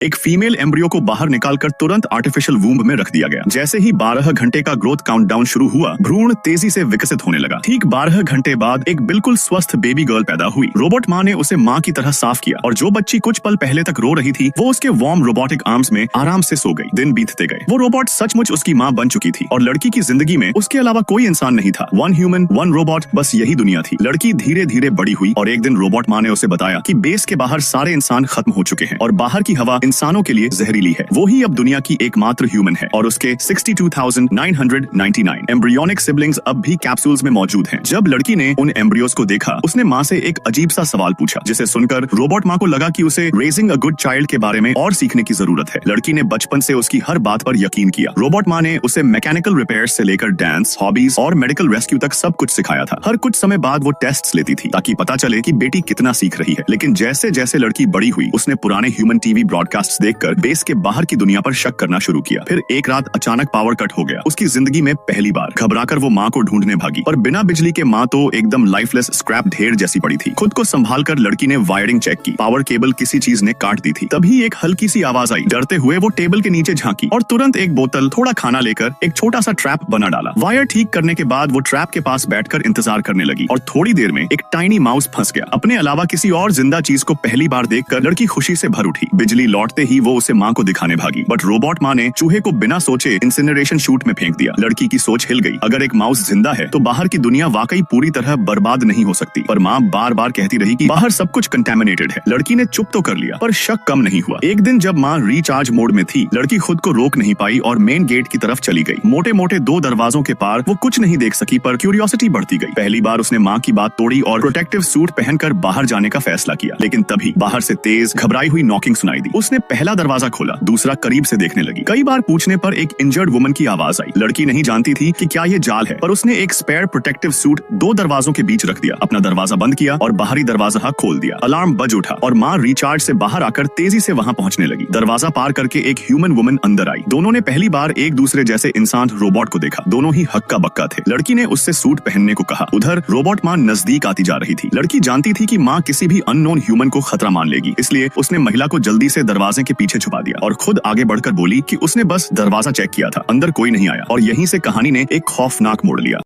एक female embryo को बाहर निकालकर तुरंत आर्टिफिशियल वूम्ब में रख दिया गया। जैसे ही 12 घंटे का ग्रोथ काउंटडाउन शुरू हुआ, भ्रूण तेजी से विकसित होने लगा। ठीक 12 घंटे बाद एक बिल्कुल स्वस्थ बेबी गर्ल पैदा हुई। रोबोट माँ ने उसे माँ की तरह साफ किया और जो बच्ची कुछ पल पहले तक रो रही थी, वो उसके वार्म रोबोटिक आर्म्स में आराम से सो गई। दिन बीतते गए, वो रोबोट सचमुच उसकी माँ बन चुकी थी और लड़की की जिंदगी में उसके अलावा कोई इंसान नहीं था। 1 ह्यूमन 1 रोबोट, बस यही दुनिया थी। लड़की धीरे धीरे बड़ी हुई और एक दिन रोबोट माँ ने उसे बताया कि बेस के बाहर सारे इंसान खत्म हो चुके हैं और बाहर की हवा इंसानों के लिए जहरीली है। वो ही अब दुनिया की एकमात्र ह्यूमन है और उसके 62,999 एम्ब्रियोनिक सिबलिंग्स अब भी कैप्सूल्स में मौजूद हैं। जब लड़की ने उन एम्ब्रियोस को देखा, उसने माँ से एक अजीब सा सवाल पूछा, जिसे सुनकर रोबोट माँ को लगा कि उसे रेजिंग अ गुड चाइल्ड के बारे में और सीखने की जरूरत है। लड़की ने बचपन से उसकी हर बात पर यकीन किया। रोबोट माँ ने उसे मैकेनिकल रिपेयर्स से लेकर डांस, हॉबीज और मेडिकल रेस्क्यू तक सब कुछ सिखाया था। हर कुछ समय बाद वो टेस्ट्स लेती थी ताकि पता चले कि बेटी कितना सीख रही है। लेकिन जैसे जैसे लड़की बड़ी हुई, उसने पुराने ह्यूमन टीवी ब्रॉडकास्ट्स देखकर बेस के बाहर की दुनिया पर शक करना शुरू किया। फिर एक रात अचानक पावर कट हो गया। उसकी जिंदगी में पहली बार घबराकर वो माँ को ढूंढने भागी, पर बिना बिजली के माँ तो एकदम लाइफलेस स्क्रैप ढेर जैसी पड़ी थी। खुद को संभाल कर लड़की ने वायरिंग चेक की। पावर केबल किसी चीज ने काट दी थी। तभी एक हल्की सी आवाज आई। डरते हुए वो टेबल के नीचे झांकी और तुरंत एक बोतल, थोड़ा खाना लेकर एक छोटा सा ट्रैप बना डाला। वायर ठीक करने के बाद वो ट्रैप के पास बैठकर इंतजार करने लगी और थोड़ी देर में एक टाइनी माउस फंस गया। अपने अलावा किसी और जिंदा चीज को पहली बार देखकर लड़की खुशी से भर उठी। बिजली लौटते ही वो उसे माँ को दिखाने भागी, बट रोबोट माँ ने चूहे को बिना सोचे इंसिनरेशन शूट में फेंक दिया। लड़की की सोच हिल गई। अगर एक माउस जिंदा है तो बाहर की दुनिया वाकई पूरी तरह बर्बाद नहीं हो सकती। पर माँ बार बार कहती रही कि बाहर सब कुछ कंटेमिनेटेड है। लड़की ने चुप तो कर लिया, पर शक कम नहीं हुआ। एक दिन जब माँ रिचार्ज मोड में थी, लड़की खुद को रोक नहीं पाई और मेन गेट की तरफ चली गई। मोटे मोटे 2 दरवाजों के पार वो कुछ नहीं देख सकी, पर क्यूरियोसिटी बढ़ती गई। पहली बार उसने माँ की बात तोड़ी और प्रोटेक्टिव सूट पहनकर बाहर जाने का फैसला किया। लेकिन तभी बाहर से तेज घबराई हुई नॉकिंग सुनाई दी। उसने पहला दरवाजा खोला, दूसरा करीब से देखने लगी। कई बार पूछने पर एक इंजर्ड वुमन की आवाज आई। लड़की नहीं जानती थी कि क्या ये जाल है, पर उसने एक स्पेयर प्रोटेक्टिव सूट 2 दरवाजों के बीच रख दिया। अपना दरवाजा बंद किया और बाहरी दरवाजा खोल दिया। अलार्म बज उठा और माँ रिचार्ज से बाहर आकर तेजी से वहां पहुंचने लगी। दरवाजा पार करके एक ह्यूमन वुमन अंदर आई। दोनों ने पहली बार एक दूसरे जैसे इंसान रोबोट को देखा। दोनों ही हक्का बक्का थे। लड़की ने उससे सूट पहनने को कहा। उधर रोबोट माँ नजदीक आती जा रही थी। लड़की जानती थी कि माँ किसी भी अननोन ह्यूमन को खतरा मान लेगी, इसलिए उसने महिला को जल्दी से दरवाजे के पीछे छुपा दिया और खुद आगे बढ़कर बोली कि उसने बस दरवाजा चेक किया था, अंदर कोई नहीं आया। और यहीं से कहानी ने एक खौफनाक मोड़ लिया।